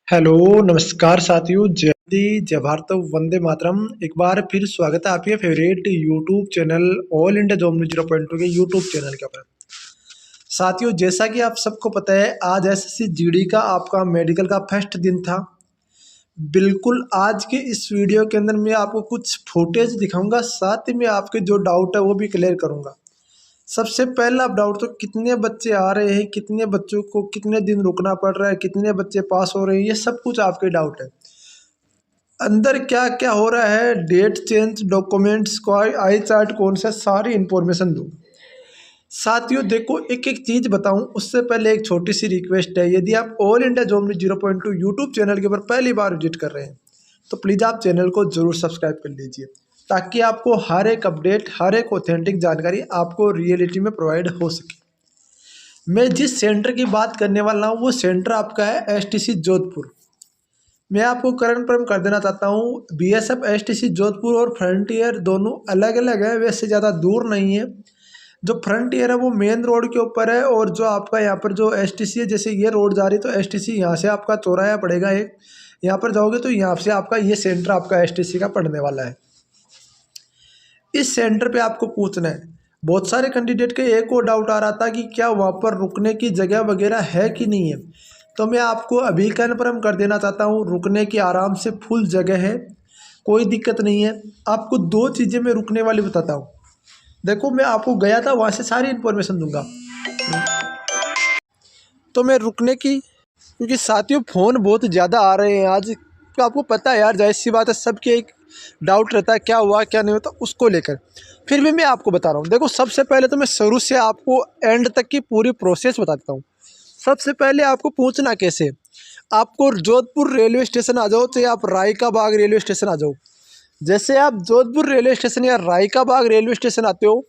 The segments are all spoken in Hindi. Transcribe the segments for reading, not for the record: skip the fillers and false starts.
हेलो, नमस्कार साथियों। जय हिंद, जय भारत, वंदे मातरम। एक बार फिर स्वागत है आपके favourite YouTube channel all India job news 0.2 के यूट्यूब चैनल के ऊपर। साथियों, जैसा कि आप सबको पता है, आज एसएससी जीडी का आपका मेडिकल का फर्स्ट दिन था। बिल्कुल आज के इस वीडियो के अंदर मैं आपको कुछ फुटेज दिखाऊंगा, साथ ही में आपके जो डाउट है वो भी क्लियर करूंगा। सबसे पहला डाउट तो कितने बच्चे आ रहे हैं, कितने बच्चों को कितने दिन रुकना पड़ रहा है, कितने बच्चे पास हो रहे हैं, ये सब कुछ आपके डाउट है। अंदर क्या क्या हो रहा है, डेट चेंज, डॉक्यूमेंट्स को आई चार्ट कौन सा, सारी इंफॉर्मेशन दूँ। साथियों देखो, एक एक चीज़ बताऊं उससे पहले एक छोटी सी रिक्वेस्ट है। यदि आप all India job news 0.2 YouTube channel के ऊपर पहली बार विजिट कर रहे हैं तो प्लीज़ आप चैनल को जरूर सब्सक्राइब कर लीजिए, ताकि आपको हर एक अपडेट, हर एक ऑथेंटिक जानकारी आपको रियलिटी में प्रोवाइड हो सके। मैं जिस सेंटर की बात करने वाला हूँ वो सेंटर आपका है एसटीसी जोधपुर। मैं आपको कन्फर्म कर देना चाहता हूँ, बीएसएफ एसटीसी जोधपुर और फ्रंटियर दोनों अलग अलग है, वैसे ज़्यादा दूर नहीं है। जो फ्रंटियर है वो मेन रोड के ऊपर है, और जो आपका यहाँ पर जो एसटीसी है, जैसे ये रोड जा रही है तो एसटीसी यहाँ से आपका चौराहा पड़ेगा एक, यहाँ पर जाओगे तो यहाँ से आपका ये सेंटर आपका एसटीसी का पड़ने वाला है। इस सेंटर पे आपको पूछना है, बहुत सारे कैंडिडेट के एक और डाउट आ रहा था कि क्या वहाँ पर रुकने की जगह वगैरह है कि नहीं है। तो मैं आपको अभी कन्फर्म कर देना चाहता हूँ, रुकने की आराम से फुल जगह है, कोई दिक्कत नहीं है। आपको दो चीज़ें मैं रुकने वाली बताता हूँ। देखो, मैं आपको गया था, वहाँ से सारी इन्फॉर्मेशन दूंगा। तो मैं रुकने की, क्योंकि साथियों फ़ोन बहुत ज़्यादा आ रहे हैं आज, तो आपको पता है यार, जाहिर सी बात है, सबके एक डाउट रहता है क्या हुआ क्या नहीं होता उसको लेकर। फिर भी मैं आपको बता रहा हूँ। देखो, सबसे पहले तो मैं शुरू से आपको एंड तक की पूरी प्रोसेस बता देता हूँ। सबसे पहले आपको पूछना कैसे, आपको जोधपुर रेलवे स्टेशन आ जाओ, चाहे आप राय का बाग रेलवे स्टेशन आ जाओ। जैसे आप जोधपुर रेलवे स्टेशन या राय का बाग रेलवे स्टेशन आते हो,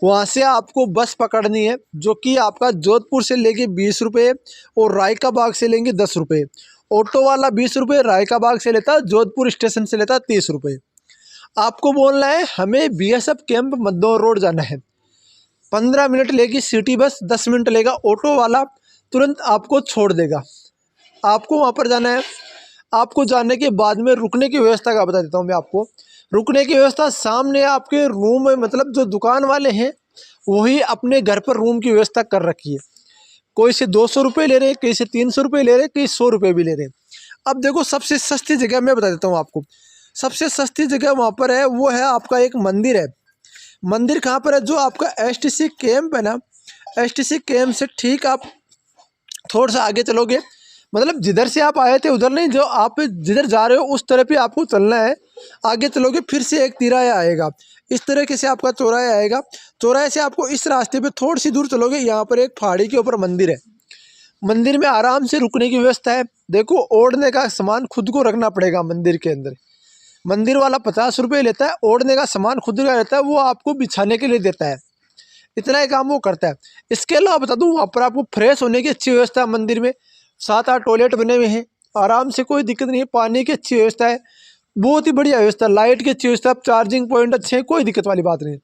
वहाँ से आपको बस पकड़नी है, जो कि आपका जोधपुर से लेंगे 20 रुपये और राय का बाग से लेंगे 10 रुपये। ऑटो वाला 20 रुपये राय का बाग से लेता है, जोधपुर स्टेशन से लेता है 30 रुपये। आपको बोलना है हमें बीएसएफ कैंप मद्दौर रोड जाना है, 15 मिनट लेगी सिटी बस, 10 मिनट लेगा ऑटो वाला, तुरंत आपको छोड़ देगा। आपको वहाँ पर जाना है। आपको जाने के बाद में रुकने की व्यवस्था का बता देता हूँ मैं आपको। रुकने की व्यवस्था सामने आपके रूम में, मतलब जो दुकान वाले हैं वही अपने घर पर रूम की व्यवस्था कर रखी है। कोई से 200 रुपये ले रहे हैं, कहीं से 300 रुपये ले रहे हैं, कहीं 100 रुपये भी ले रहे हैं। अब देखो, सबसे सस्ती जगह मैं बता देता हूँ आपको। सबसे सस्ती जगह वहाँ पर है, वो है आपका एक मंदिर है। मंदिर कहाँ पर है, जो आपका एसटीसी कैंप है ना, एसटीसी कैंप से ठीक आप थोड़ा सा आगे चलोगे, मतलब जिधर से आप आए थे उधर नहीं, जो आप जिधर जा रहे हो उस तरफ ही आपको चलना है। आगे चलोगे फिर से एक तिराया आएगा, इस तरीके से आपका चौराहा आएगा। चौराहे से आपको इस रास्ते पे थोड़ी सी दूर चलोगे, यहाँ पर एक पहाड़ी के ऊपर मंदिर है। मंदिर में आराम से रुकने की व्यवस्था है। देखो, ओढ़ने का सामान खुद को रखना पड़ेगा मंदिर के अंदर। मंदिर वाला 50 रुपये लेता है, ओढ़ने का सामान खुद का रहता है, वो आपको बिछाने के लिए देता है। इतना ही काम वो करता है। इसके अलावा बता दूँ, वहाँ पर आपको फ्रेश होने की अच्छी व्यवस्था है। मंदिर में 7-8 टॉयलेट बने हुए हैं, आराम से, कोई दिक्कत नहीं है। पानी की अच्छी व्यवस्था है, बहुत ही बढ़िया व्यवस्था, लाइट की अच्छी व्यवस्था, चार्जिंग पॉइंट अच्छे हैं, कोई दिक्कत वाली बात नहीं।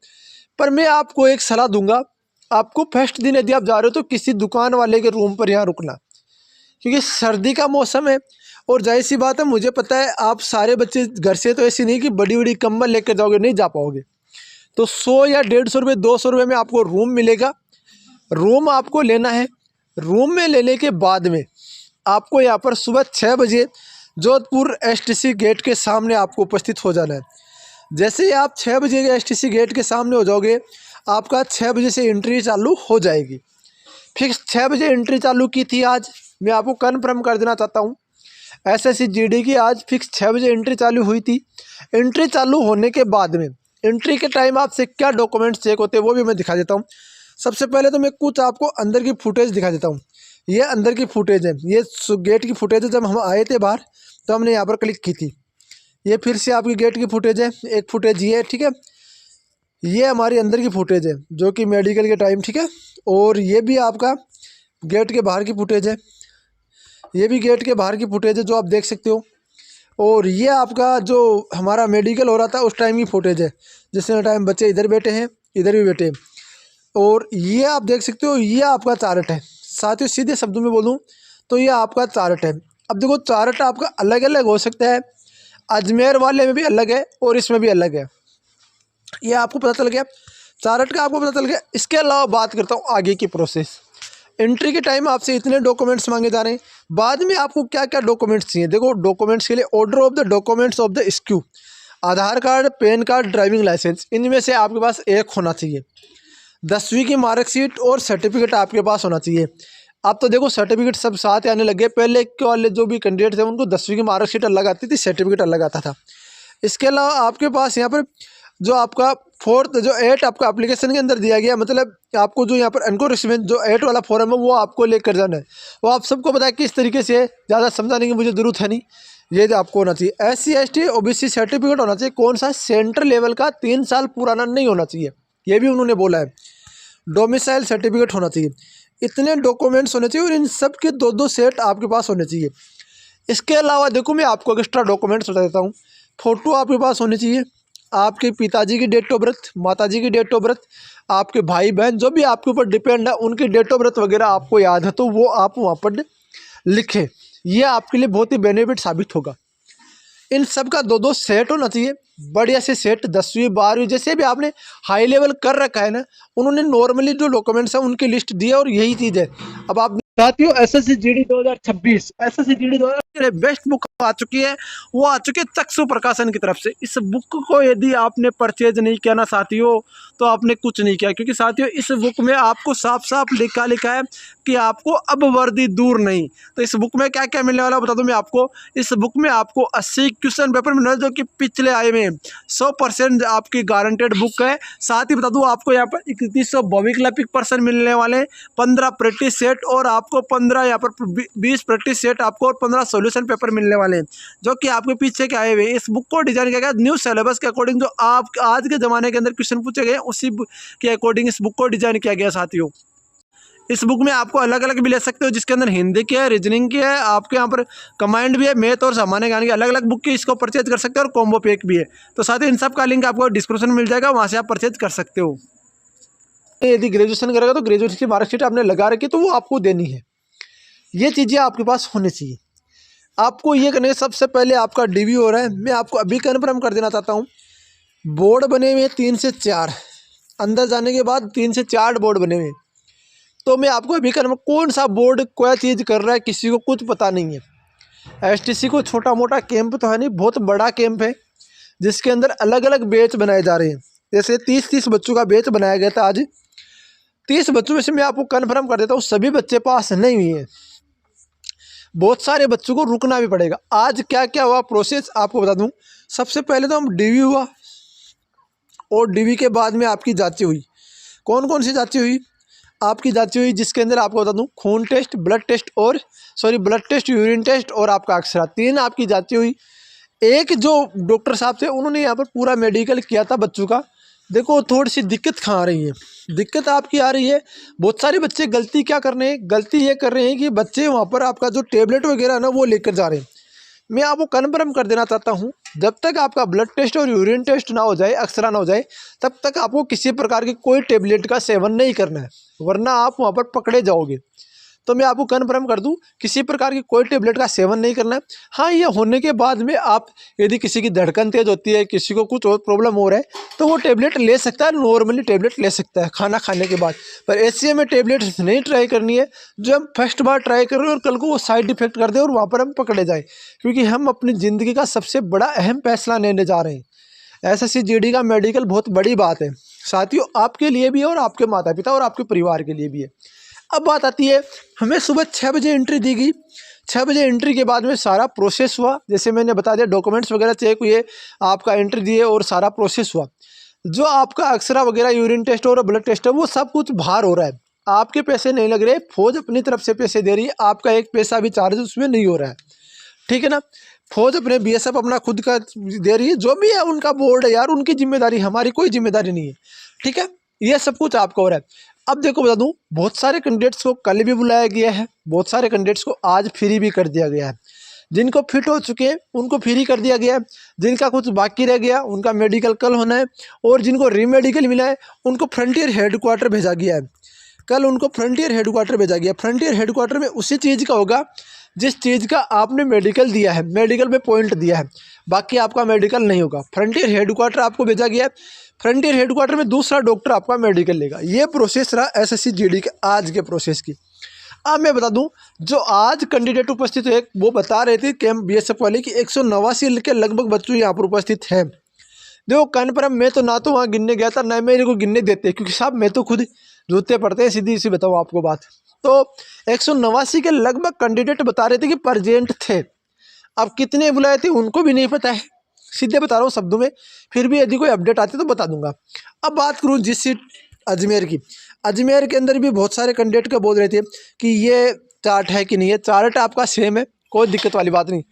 पर मैं आपको एक सलाह दूंगा, आपको फर्स्ट दिन यदि आप जा रहे हो तो किसी दुकान वाले के रूम पर यहाँ रुकना, क्योंकि सर्दी का मौसम है। और जाहिर सी बात है, मुझे पता है आप सारे बच्चे घर से तो ऐसी नहीं कि बड़ी बड़ी कंबल लेकर जाओगे, नहीं जा पाओगे। तो 100 या 150 रुपये, 200 रुपये में आपको रूम मिलेगा। रूम आपको लेना है। रूम में लेने के बाद में आपको यहाँ पर सुबह 6 बजे जोधपुर एसटीसी गेट के सामने आपको उपस्थित हो जाना है। जैसे ही आप 6 बजे के एसटीसी गेट के सामने हो जाओगे, आपका 6 बजे से एंट्री चालू हो जाएगी। फिक्स 6 बजे एंट्री चालू की थी आज, मैं आपको कन्फर्म कर देना चाहता हूँ। एसएससी जीडी की आज फिक्स 6 बजे एंट्री चालू हुई थी। एंट्री चालू होने के बाद में एंट्री के टाइम आपसे क्या डॉक्यूमेंट्स चेक होते हैं वो भी मैं दिखा देता हूँ। सबसे पहले तो मैं कुछ आपको अंदर की फुटेज दिखा देता हूँ। ये अंदर की फुटेज है, ये गेट की फुटेज है। जब हम आए थे बाहर तो हमने यहाँ पर क्लिक की थी। ये फिर से आपकी गेट की फुटेज है, एक फुटेज ये है, ठीक है। ये हमारी अंदर की फुटेज है जो कि मेडिकल के टाइम, ठीक है। और ये भी आपका गेट के बाहर की फुटेज है, ये भी गेट के बाहर की फुटेज है जो आप देख सकते हो। और ये आपका जो हमारा मेडिकल हो रहा था उस टाइम की फुटेज है, जिस टाइम बच्चे इधर बैठे हैं, इधर भी बैठे हैं। और ये आप देख सकते हो, ये आपका चार्ट है। साथ ही सीधे शब्दों में बोलूँ तो ये आपका चार्ट है। अब देखो चार्ट आपका अलग अलग हो सकता है, अजमेर वाले में भी अलग है और इसमें भी अलग है, ये आपको पता चल गया, चार्ट का आपको पता चल गया। इसके अलावा बात करता हूँ आगे की प्रोसेस। एंट्री के टाइम आपसे इतने डॉक्यूमेंट्स मांगे जा रहे हैं, बाद में आपको क्या क्या डॉक्यूमेंट्स चाहिए। देखो डॉक्यूमेंट्स के लिए order of the documents of the स्क्यू, Aadhaar card, PAN card, driving licence, इनमें से आपके पास एक होना चाहिए। 10वीं की मार्कशीट और सर्टिफिकेट आपके पास होना चाहिए। अब तो देखो सर्टिफिकेट सब साथ आने लगे, पहले के वाले जो भी कैंडिडेट थे उनको 10वीं की मार्कशीट अलग आती थी, सर्टिफिकेट अलग आता था। इसके अलावा आपके पास यहाँ पर जो आपका फोर्थ जो 8 आपका एप्लीकेशन के अंदर दिया गया, मतलब आपको जो यहाँ पर एनकोरिशमेंट जो 8 वाला फॉर्म है वो आपको लेकर जाना है। वो आप सबको पता है किस तरीके से, ज़्यादा समझाने की मुझे ज़रूरत है नहीं, ये जो आपको होना चाहिए। SC ST OBC सर्टिफिकेट होना चाहिए, कौन सा, सेंट्रल लेवल का, 3 साल पुराना नहीं होना चाहिए, ये भी उन्होंने बोला है। डोमिसाइल सर्टिफिकेट होना चाहिए। इतने डॉक्यूमेंट्स होने चाहिए और इन सब के 2-2 सेट आपके पास होने चाहिए। इसके अलावा देखो मैं आपको एक्स्ट्रा डॉक्यूमेंट्स बता देता हूँ। फ़ोटो आपके पास होनी चाहिए, आपके पिताजी की डेट ऑफ बर्थ, माताजी की डेट ऑफ बर्थ, आपके भाई बहन जो भी आपके ऊपर डिपेंड है उनकी डेट ऑफ बर्थ वगैरह आपको याद है तो वो आप वहाँ पर लिखें, ये आपके लिए बहुत ही बेनिफिट साबित होगा। इन सब का 2-2 सेट होना चाहिए, बढ़िया से सेट। 10वीं 12वीं जैसे भी आपने हाई लेवल कर रखा है ना, उन्होंने नॉर्मली जो डॉक्यूमेंट्स है उनकी लिस्ट दी है और यही चीज़ है। अब आप साथियों SSC GD 2026 SSC GD 2026 best book आ चुकी है, वो आ चुकी है चक्षु प्रकाशन की तरफ से। इस बुक को यदि आपने परचेज नहीं किया ना साथियों तो आपने कुछ नहीं किया, क्योंकि साथियों इस बुक में आपको साफ साफ लिखा है कि आपको अब वर्दी दूर नहीं। तो इस बुक में क्या क्या मिलने वाला बता दूं मैं आपको। इस बुक में आपको 80 क्वेश्चन पेपर मिलने वाले जो कि पिछले आए में 100% आपकी गारंटेड बुक है। साथ ही बता दूं आपको यहाँ पर 3100 भौमिक पर्सन मिलने वाले, 15 प्रैक्टिस सेट और आपको 15 यहाँ पर 20 प्रैक्टिस सेट आपको और 15 सॉल्यूशन पेपर मिलने वाले हैं जो कि आपके पीछे के आए हुए। इस बुक को डिजाइन किया गया न्यू सिलेबस के अकॉर्डिंग, जो आप आज के ज़माने के अंदर क्वेश्चन पूछे गए उसी के अकॉर्डिंग इस बुक को डिजाइन किया गया साथियों। इस बुक में आपको अलग अलग भी ले सकते हो, जिसके अंदर हिंदी की है, रीजनिंग की है, आपके यहाँ पर कमांड भी है, मैथ और सामान्य ज्ञान की अलग अलग बुक की इसको परचेज कर सकते हो और कॉम्बो पैक भी है। तो साथ ही इन सब का लिंक आपको डिस्क्रिप्शन में मिल जाएगा, वहाँ से आप परचेज कर सकते हो। यदि ग्रेजुएशन करेगा तो ग्रेजुएशन की मार्कशीट आपने लगा रखी तो वो आपको देनी है। ये चीज़ें आपके पास होनी चाहिए। आपको ये करने सबसे पहले आपका DV हो रहा है, मैं आपको अभी कन्फर्म कर देना चाहता हूँ। बोर्ड बने हुए 3 से 4, अंदर जाने के बाद 3 से 4 बोर्ड बने हुए। तो मैं आपको अभी कन्फर्म, कौन सा बोर्ड क्या चीज़ कर रहा है किसी को कुछ पता नहीं है। STC को छोटा मोटा कैंप तो है नहीं, बहुत बड़ा कैंप है जिसके अंदर अलग अलग बैच बनाए जा रहे हैं। जैसे 30 बच्चों का बैच बनाया गया था आज। 30 बच्चों में से मैं आपको कन्फर्म कर देता हूँ सभी बच्चे पास नहीं हुए हैं, बहुत सारे बच्चों को रुकना भी पड़ेगा। आज क्या क्या हुआ प्रोसेस आपको बता दूं। सबसे पहले तो हम DV हुआ और DV के बाद में आपकी जांचें हुई। कौन कौन सी जांचें हुई आपकी जांचें हुई, जिसके अंदर आपको बता दूं खून टेस्ट, ब्लड टेस्ट और ब्लड टेस्ट, यूरिन टेस्ट और आपका अक्सरा, 3 आपकी जांचें हुई। एक जो डॉक्टर साहब थे उन्होंने यहाँ पर पूरा मेडिकल किया था बच्चों का। देखो थोड़ी सी दिक्कत कहाँ आ रही है, दिक्कत आपकी आ रही है, बहुत सारे बच्चे गलती क्या कर रहे हैं, गलती ये कर रहे हैं कि बच्चे वहाँ पर आपका जो टेबलेट वगैरह ना वो लेकर जा रहे हैं। मैं आपको कन्फर्म कर देना चाहता हूँ, जब तक आपका ब्लड टेस्ट और यूरिन टेस्ट ना हो जाए, अक्सरा ना हो जाए, तब तक आपको किसी प्रकार की कोई टेबलेट का सेवन नहीं करना है, वरना आप वहाँ पर पकड़े जाओगे। तो मैं आपको कन्फर्म कर दूं किसी प्रकार की कोई टेबलेट का सेवन नहीं करना है। हाँ, ये होने के बाद में आप यदि किसी की धड़कन तेज होती है, किसी को कुछ और प्रॉब्लम हो रहा है तो वो टेबलेट ले सकता है, नॉर्मली टेबलेट ले सकता है खाना खाने के बाद। पर ऐसे में टेबलेट नहीं ट्राई करनी है जो हम फर्स्ट बार ट्राई कर रहे हैं और कल को वो साइड इफेक्ट कर दे और वहाँ पर हम पकड़े जाए, क्योंकि हम अपनी ज़िंदगी का सबसे बड़ा अहम फैसला लेने जा रहे हैं। SSC GD का मेडिकल बहुत बड़ी बात है साथियों, आपके लिए भी है और आपके माता पिता और आपके परिवार के लिए भी है। अब बात आती है, हमें सुबह 6 बजे एंट्री दी गई। 6 बजे एंट्री के बाद में सारा प्रोसेस हुआ, जैसे मैंने बता दिया डॉक्यूमेंट्स वगैरह चेक हुए, आपका एंट्री दिए और सारा प्रोसेस हुआ। जो आपका अक्सरा वगैरह, यूरिन टेस्ट और ब्लड टेस्ट है वो सब कुछ बाहर हो रहा है, आपके पैसे नहीं लग रहे, फौज अपनी तरफ से पैसे दे रही है, आपका एक पैसा भी चार्ज उसमें नहीं हो रहा है, ठीक है ना। फौज अपने BSF अपना खुद का दे रही है, जो भी है उनका बोर्ड है यार, उनकी जिम्मेदारी, हमारी कोई जिम्मेदारी नहीं है, ठीक है। ये सब कुछ आपका हो रहा है। अब देखो बता दूं, बहुत सारे कैंडिडेट्स को कल भी बुलाया गया है, बहुत सारे कैंडिडेट्स को आज फ्री भी कर दिया गया है। जिनको फिट हो चुके हैं उनको फ्री कर दिया गया है, जिनका कुछ बाकी रह गया उनका मेडिकल कल होना है, और जिनको रीमेडिकल मिला है उनको फ्रंटियर हेडक्वार्टर भेजा गया है। कल उनको फ्रंटियर हेडक्वार्टर भेजा गया। फ्रंटियर हेडक्वार्टर में उसी चीज़ का होगा जिस चीज़ का आपने मेडिकल दिया है, मेडिकल में पॉइंट दिया है, बाकी आपका मेडिकल नहीं होगा। फ्रंटियर हेडक्वार्टर आपको भेजा गया है, फ्रंटियर हेडक्वार्टर में दूसरा डॉक्टर आपका मेडिकल लेगा। ये प्रोसेस रहा एसएससी जीडी के आज के प्रोसेस की। अब मैं बता दूं, जो आज कैंडिडेट उपस्थित है वो बता रहे थे कैंप बीएसएफ वाले की 189 के लगभग बच्चों यहाँ पर उपस्थित हैं। देखो कन्फर्म मैं तो ना तो वहाँ गिनने गया था, ना मेरे को गिनने देते, क्योंकि साहब मैं तो खुद जूते पड़ते हैं, सीधी सी बताऊँ आपको बात। तो 189 के लगभग कैंडिडेट बता रहे थे कि प्रेजेंट थे। अब कितने बुलाए थे उनको भी नहीं पता है, सीधे बता रहा हूँ शब्दों में, फिर भी यदि कोई अपडेट आती तो बता दूंगा। अब बात करूँ जिस सीट अजमेर की, अजमेर के अंदर भी बहुत सारे कैंडिडेट का बोल रहे थे कि ये चार्ट है कि नहीं है। चार्ट आपका सेम है, कोई दिक्कत वाली बात नहीं।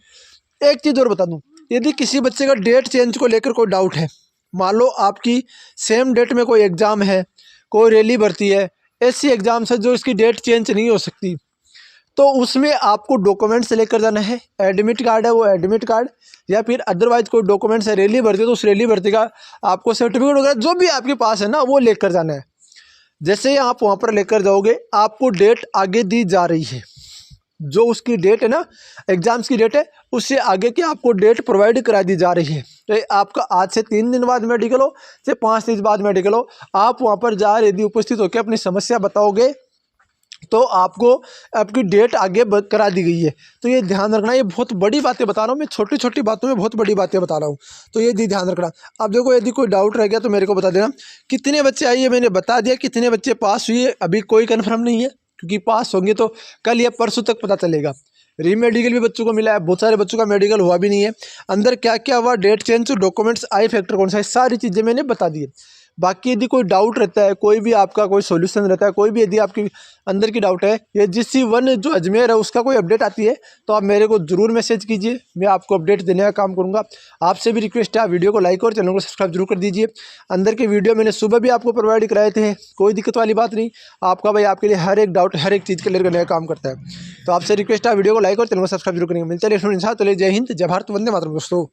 एक चीज़ और बता दूं, यदि किसी बच्चे का डेट चेंज को लेकर कोई डाउट है, मान लो आपकी सेम डेट में कोई एग्ज़ाम है, कोई रैली भर्ती है, ऐसी एग्ज़ाम से जो इसकी डेट चेंज नहीं हो सकती, तो उसमें आपको डॉक्यूमेंट्स लेकर जाना है। एडमिट कार्ड है वो एडमिट कार्ड, या फिर अदरवाइज कोई डॉक्यूमेंट्स है, रैली भर्ती है तो उस रैली भर्ती का आपको सर्टिफिकेट वगैरह जो भी आपके पास है ना वो लेकर जाना है। जैसे ही आप वहाँ पर लेकर जाओगे, आपको डेट आगे दी जा रही है, जो उसकी डेट है ना एग्जाम्स की डेट है, उससे आगे की आपको डेट प्रोवाइड करा दी जा रही है। तो आपका आज से 3 दिन बाद मेडिकल हो, से 5 दिन बाद मेडिकल हो, आप वहाँ पर जा यदि उपस्थित होकर अपनी समस्या बताओगे तो आपको आपकी डेट आगे करा दी गई है। तो ये ध्यान रखना, ये बहुत बड़ी बातें बता रहा हूँ मैं, छोटी छोटी बातों में बहुत बड़ी बातें बता रहा हूँ, तो ये ध्यान रखना। अब देखो यदि कोई डाउट रह गया तो मेरे को बता देना। कितने बच्चे आइए मैंने बता दिया, कितने बच्चे पास हुए अभी कोई कन्फर्म नहीं है, क्योंकि पास होंगे तो कल या परसों तक पता चलेगा। रीमेडिकल भी बच्चों को मिला है, बहुत सारे बच्चों का मेडिकल हुआ भी नहीं है। अंदर क्या क्या हुआ, डेट चेंज, डॉक्यूमेंट्स, आई फैक्टर कौन सा है, सारी चीज़ें मैंने बता दी है। बाकी यदि कोई डाउट रहता है, कोई भी आपका कोई सॉल्यूशन रहता है, कोई भी यदि आपकी अंदर की डाउट है, या GC1 जो अजमेर है उसका कोई अपडेट आती है तो आप मेरे को ज़रूर मैसेज कीजिए, मैं आपको अपडेट देने का काम करूँगा। आपसे भी रिक्वेस्ट है, आप वीडियो को लाइक और चैनल को सब्सक्राइब जरूर कर दीजिए। अंदर के वीडियो मैंने सुबह भी आपको प्रोवाइड कराए थे, कोई दिक्कत वाली बात नहीं। आपका भाई आपके लिए हर एक डाउट, हर एक चीज़ क्लियर करने का काम करता है। तो आपसे रिक्वेस्ट है, वीडियो को लाइक और चैनल को सब्सक्राइब जरूर करेंगे। मिलते हैं नेक्स्ट वीडियो के साथ। तो जय हिंद, जय भारत, वंदे मातरम दोस्तों।